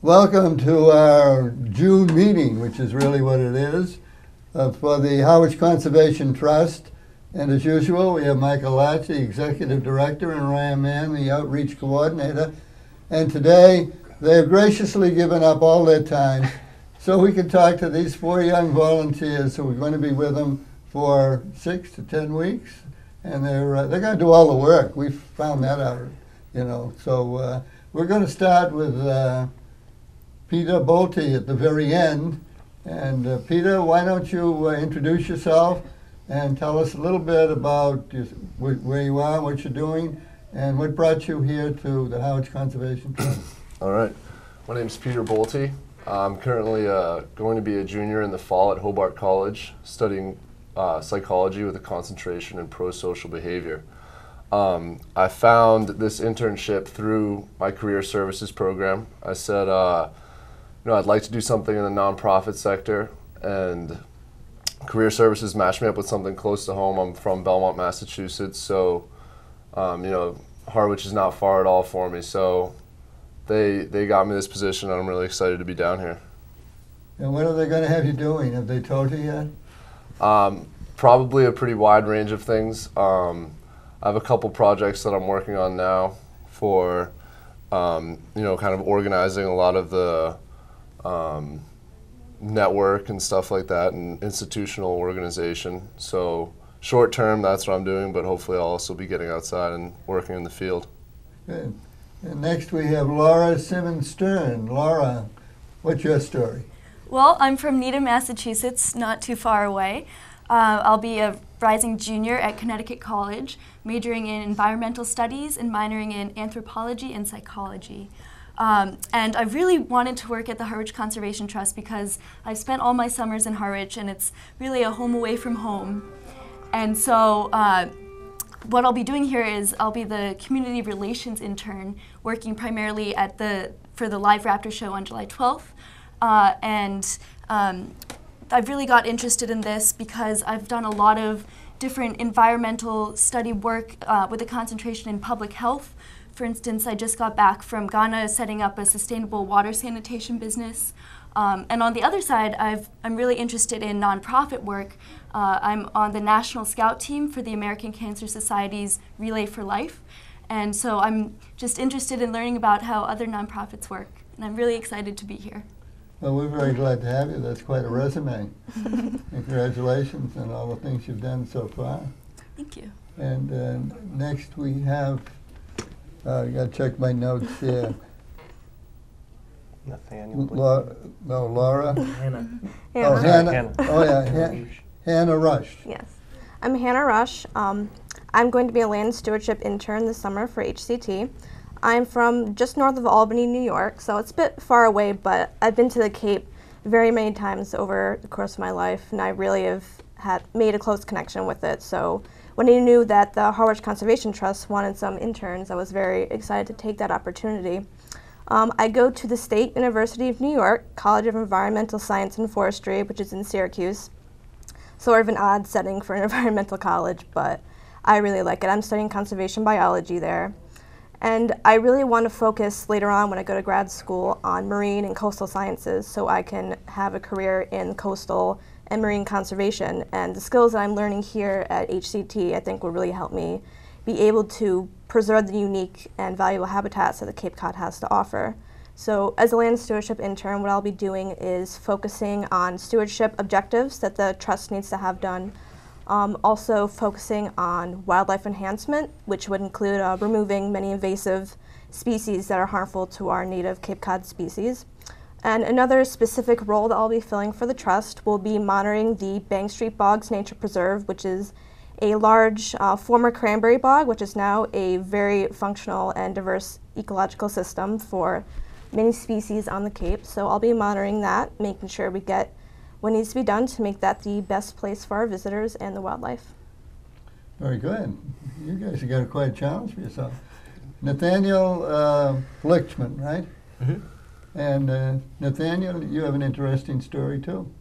Welcome to our June meeting, which is really what it is, for the Harwich Conservation Trust. And as usual, we have Michael Latch, the Executive Director, and Ryan Mann, the Outreach Coordinator. And today, they have graciously given up all their time so we can talk to these 4 young volunteers who are going to be with them for 6 to 10 weeks. And they're going to do all the work. We found that out, you know. So we're going to start with Peter Bolte at the very end. And Peter, why don't you introduce yourself and tell us a little bit about where you are, what you're doing, and what brought you here to the Harwich Conservation Trust. All right. My name is Peter Bolte. I'm currently going to be a junior in the fall at Hobart College, studying psychology with a concentration in pro-social behavior. I found this internship through my career services program. I said, I'd like to do something in the nonprofit sector, and career services matched me up with something close to home. I'm from Belmont, Massachusetts, so Harwich is not far at all for me. So they got me this position, and I'm really excited to be down here. And what are they going to have you doing? Have they told you yet? Probably a pretty wide range of things. I have a couple projects that I'm working on now for, kind of organizing a lot of the network and stuff like that, and institutional organization. So short term, that's what I'm doing, but hopefully I'll also be getting outside and working in the field. Good. And next we have Laura Simmons-Stern. Laura, what's your story? Well, I'm from Needham, Massachusetts, not too far away. I'll be a rising junior at Connecticut College, majoring in environmental studies and minoring in anthropology and psychology. And I really wanted to work at the Harwich Conservation Trust because I've spent all my summers in Harwich, and it's really a home away from home. And so what I'll be doing here is I'll be the community relations intern, working primarily for the Live Raptor show on July 12th. I've really got interested in this because I've done a lot of different environmental study work with a concentration in public health. For instance, I just got back from Ghana setting up a sustainable water sanitation business. And on the other side, I'm really interested in nonprofit work. I'm on the National Scout team for the American Cancer Society's Relay for Life. And so I'm just interested in learning about how other nonprofits work. And I'm really excited to be here. Well, we're very glad to have you. That's quite a resume. And congratulations on all the things you've done so far. Thank you. And next we have, I got to check my notes here. Nathaniel. Laura? Hannah. Oh, Hannah. Oh, yeah, Hannah Rusch. Yes. I'm Hannah Rusch. I'm going to be a land stewardship intern this summer for HCT. I'm from just north of Albany, New York, so it's a bit far away, but I've been to the Cape very many times over the course of my life, and I really have made a close connection with it. So when I knew that the Harwich Conservation Trust wanted some interns, I was very excited to take that opportunity. I go to the State University of New York, College of Environmental Science and Forestry, which is in Syracuse. Sort of an odd setting for an environmental college, but I really like it. I'm studying conservation biology there. And I really want to focus later on when I go to grad school on marine and coastal sciences so I can have a career in coastal and marine conservation. And the skills that I'm learning here at HCT I think will really help me be able to preserve the unique and valuable habitats that the Cape Cod has to offer. So as a land stewardship intern, what I'll be doing is focusing on stewardship objectives that the trust needs to have done. Also focusing on wildlife enhancement, which would include removing many invasive species that are harmful to our native Cape Cod species. And another specific role that I'll be filling for the trust will be monitoring the Bank Street Bogs Nature Preserve, which is a large former cranberry bog, which is now a very functional and diverse ecological system for many species on the Cape. So I'll be monitoring that, making sure we get what needs to be done to make that the best place for our visitors and the wildlife. Very good. You guys have got quite a challenge for yourself. Nathaniel Blichman, right? Mm-hmm. And Nathaniel, you have an interesting story too.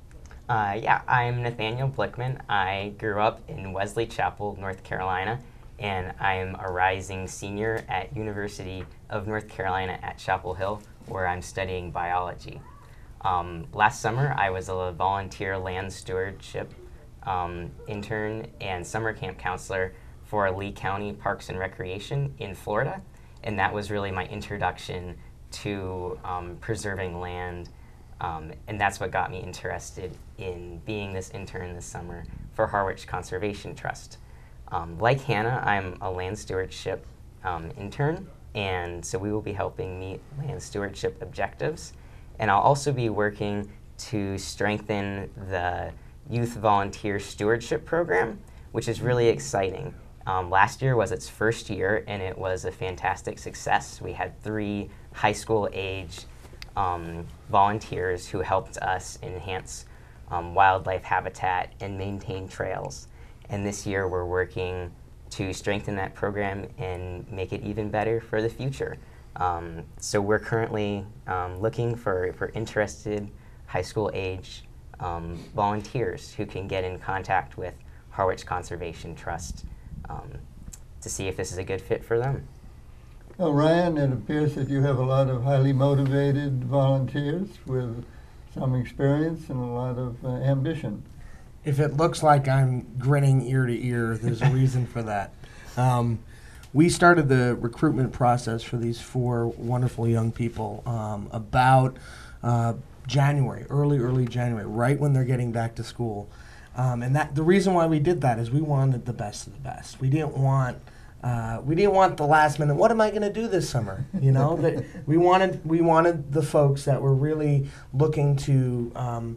Yeah, I'm Nathaniel Blichman. I grew up in Wesley Chapel, North Carolina, and I'm a rising senior at University of North Carolina at Chapel Hill, where I'm studying biology. Last summer, I was a volunteer land stewardship intern and summer camp counselor for Lee County Parks and Recreation in Florida, and that was really my introduction to preserving land, and that's what got me interested in being this intern this summer for Harwich Conservation Trust. Like Hannah, I'm a land stewardship intern, and so we will be helping meet land stewardship objectives, and I'll also be working to strengthen the Youth Volunteer Stewardship Program, which is really exciting. Last year was its first year, and it was a fantastic success. We had 3 high school age volunteers who helped us enhance wildlife habitat and maintain trails. And this year we're working to strengthen that program and make it even better for the future. So we're currently looking for interested high school age volunteers who can get in contact with Harwich Conservation Trust to see if this is a good fit for them. Well, Ryan, it appears that you have a lot of highly motivated volunteers with some experience and a lot of ambition. If it looks like I'm grinning ear to ear, there's a reason for that. We started the recruitment process for these 4 wonderful young people about January, early January, right when they're getting back to school. And that the reason why we did that is we wanted the best of the best. We didn't want the last minute. What am I going to do this summer? You know, we wanted the folks that were really looking to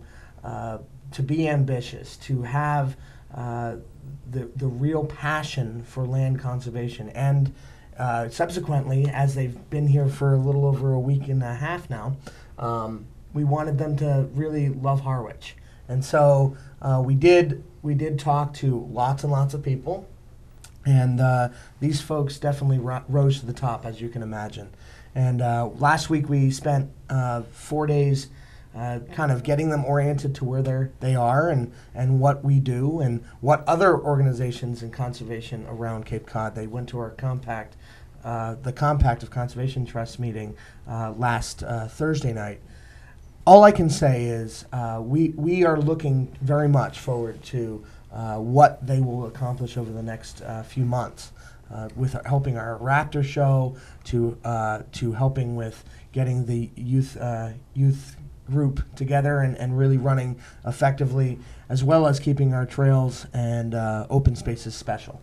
be ambitious, to have the real passion for land conservation, and subsequently, as they've been here for a little over a week and a half now, we wanted them to really love Harwich. And so we did talk to lots and lots of people, and these folks definitely rose to the top, as you can imagine. And last week we spent 4 days kind of getting them oriented to where they are and what we do and what other organizations in conservation around Cape Cod. They went to our the Compact of Conservation Trust meeting last Thursday night. All I can say is we are looking very much forward to what they will accomplish over the next few months, with helping our Raptor show, to helping with getting the youth group together and really running effectively, as well as keeping our trails and open spaces special.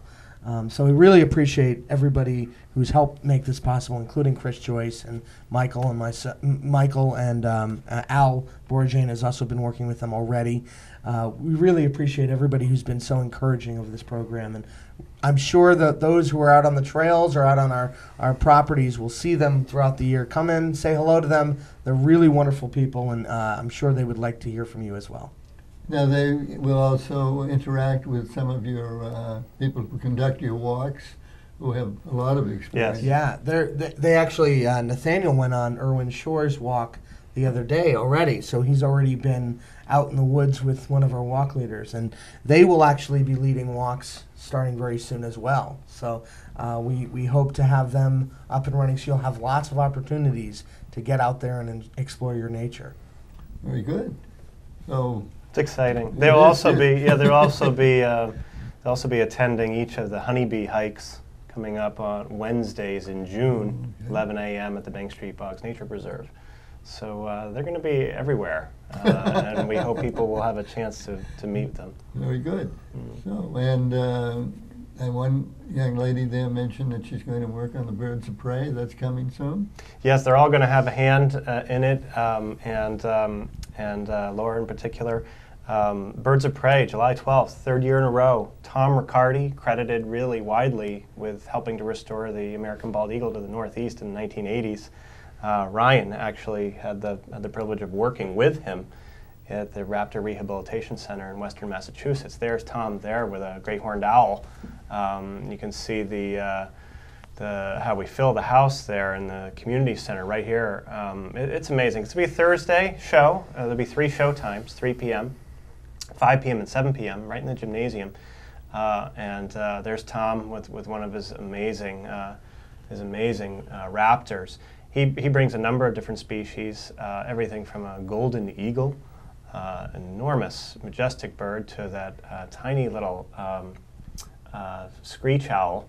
So we really appreciate everybody who's helped make this possible, including Chris Joyce and Michael and Michael and Al Borjane has also been working with them already. We really appreciate everybody who's been so encouraging of this program, and I'm sure that those who are out on the trails or out on our properties will see them throughout the year. Come in, say hello to them. They're really wonderful people, and I'm sure they would like to hear from you as well. Now, they will also interact with some of your people who conduct your walks, who have a lot of experience. Yes. Yeah, they actually, Nathaniel went on Irwin Shore's walk the other day already, so he's already been out in the woods with one of our walk leaders, and they will actually be leading walks starting very soon as well. So we hope to have them up and running, so you'll have lots of opportunities to get out there and explore your nature. Very good. So it's exciting. They'll also be attending each of the honeybee hikes coming up on Wednesdays in June, 11 a.m. at the Bank Street Bogs Nature Preserve. So they're going to be everywhere, and we hope people will have a chance to meet them. Very good. So, and one young lady there mentioned that she's going to work on the birds of prey. That's coming soon. Yes, they're all going to have a hand in it, and Laura in particular. Birds of Prey, July 12th, 3rd year in a row. Tom Riccardi, credited really widely with helping to restore the American bald eagle to the Northeast in the 1980s. Ryan actually had the privilege of working with him at the Raptor Rehabilitation Center in Western Massachusetts. There's Tom there with a great horned owl. You can see how we fill the house there in the community center right here. It's amazing. It's going to be a Thursday show. There'll be 3 show times, 3 p.m., 5 p.m. and 7 p.m. right in the gymnasium. and there's Tom with one of his amazing raptors. He brings a number of different species, everything from a golden eagle, enormous, majestic bird, to that tiny little screech owl.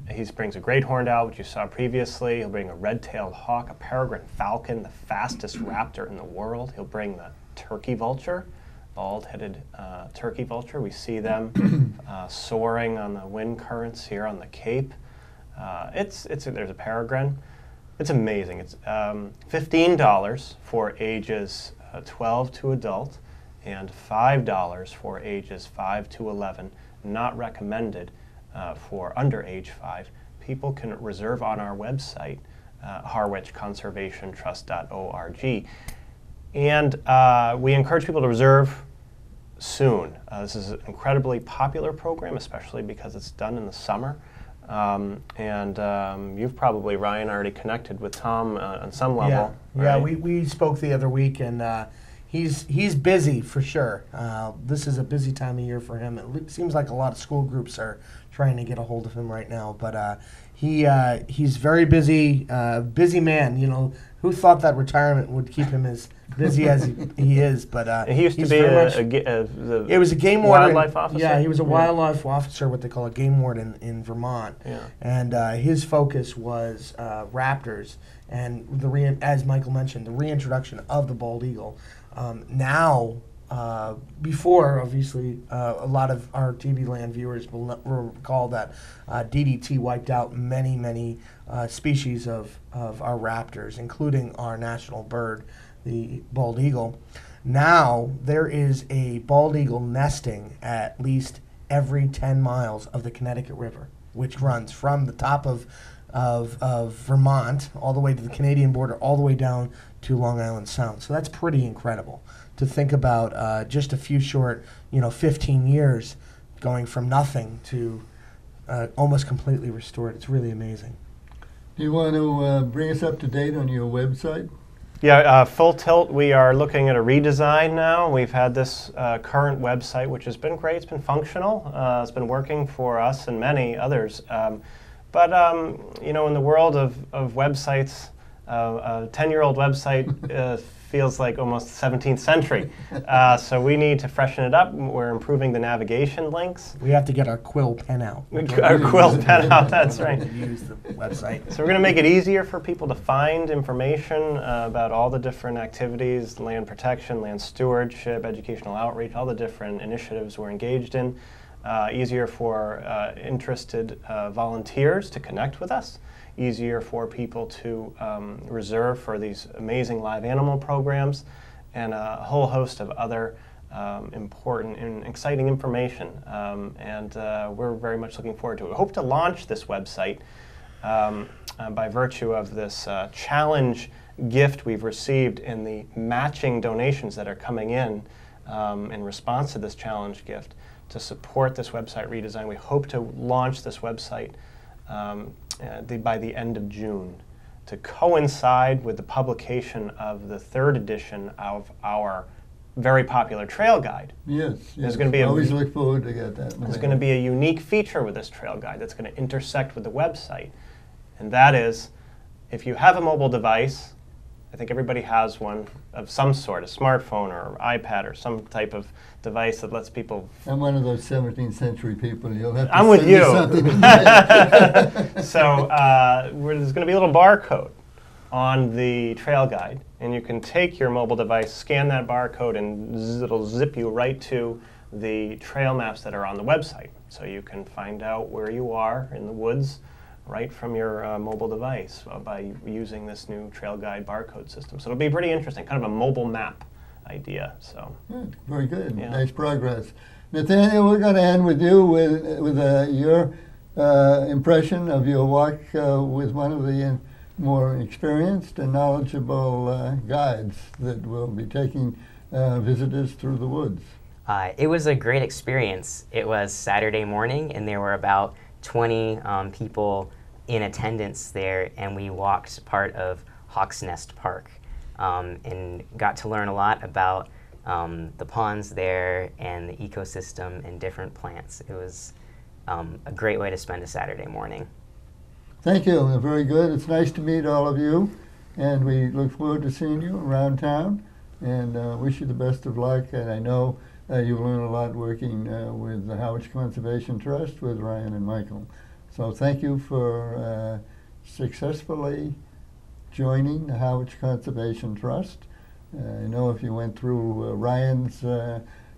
He brings a great horned owl, which you saw previously. He'll bring a red-tailed hawk, a peregrine falcon, the fastest raptor in the world. He'll bring the turkey vulture, bald-headed turkey vulture. We see them soaring on the wind currents here on the Cape. There's a peregrine. It's amazing. It's $15 for ages 12 to adult, and $5 for ages 5 to 11. Not recommended for under age 5. People can reserve on our website, harwichconservationtrust.org. And we encourage people to reserve soon. This is an incredibly popular program, especially because it's done in the summer. You've probably, Ryan, already connected with Tom on some level. Yeah, right? we spoke the other week, and he's busy for sure. This is a busy time of year for him. It seems like a lot of school groups are trying to get a hold of him right now, but he's very busy, busy man. You know, who thought that retirement would keep him as busy as he is? But he used to be it was a game warden. Wildlife officer. Yeah, he was a wildlife officer, what they call a game warden in Vermont. Yeah. And his focus was raptors and as Michael mentioned, the reintroduction of the bald eagle. Before, obviously, a lot of our TV land viewers will recall that DDT wiped out many species of our raptors, including our national bird, the bald eagle. Now, there is a bald eagle nesting at least every 10 miles of the Connecticut River, which runs from the top of Vermont all the way to the Canadian border, all the way down to Long Island Sound. So that's pretty incredible to think about just a few short, 15 years going from nothing to almost completely restored. It's really amazing. Do you want to bring us up to date on your website? Yeah, full tilt. We are looking at a redesign now. We've had this current website, which has been great. It's been functional. It's been working for us and many others. But in the world of websites, a 10-year-old website feels like almost 17th century. So we need to freshen it up. We're improving the navigation links. We have to get our quill pen out. Our quill pen out, that's right. Use the website. So we're going to make it easier for people to find information about all the different activities, land protection, land stewardship, educational outreach, all the different initiatives we're engaged in. Easier for interested volunteers to connect with us. Easier for people to reserve for these amazing live animal programs, and a whole host of other important and exciting information. We're very much looking forward to it. We hope to launch this website by virtue of this challenge gift we've received in the matching donations that are coming in response to this challenge gift. To support this website redesign, we hope to launch this website by the end of June, to coincide with the publication of the 3rd edition of our very popular trail guide. Yes. There's going to be always look forward to get that. There's going to be a unique feature with this trail guide that's going to intersect with the website, and that is, if you have a mobile device, I think everybody has one of some sort, a smartphone or iPad or some type of device that lets people... I'm one of those 17th century people. You'll have to I'm with send you. me something. So there's going to be a little barcode on the trail guide, and you can take your mobile device, scan that barcode, and it'll zip you right to the trail maps that are on the website. So you can find out where you are in the woods right from your mobile device by using this new trail guide barcode system. So it'll be pretty interesting, kind of a mobile map idea. So very good. Yeah. Nice progress. Nathaniel, we're going to end with you with your impression of your walk with one of the more experienced and knowledgeable guides that will be taking visitors through the woods. It was a great experience. It was Saturday morning, and there were about 20 people in attendance there, and we walked part of Hawk's Nest Park and got to learn a lot about the ponds there and the ecosystem and different plants. It was a great way to spend a Saturday morning. Thank you. Very good. It's nice to meet all of you, and we look forward to seeing you around town, and wish you the best of luck. And I know you've learned a lot working with the Harwich Conservation Trust with Ryan and Michael. So thank you for successfully joining the Harwich Conservation Trust. I know if you went through Ryan's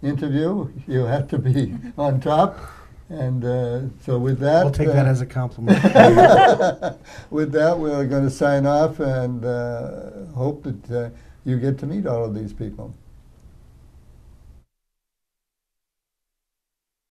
interview, you have to be on top. And so with that, We'll take that as a compliment. with that, we're going to sign off and hope that you get to meet all of these people.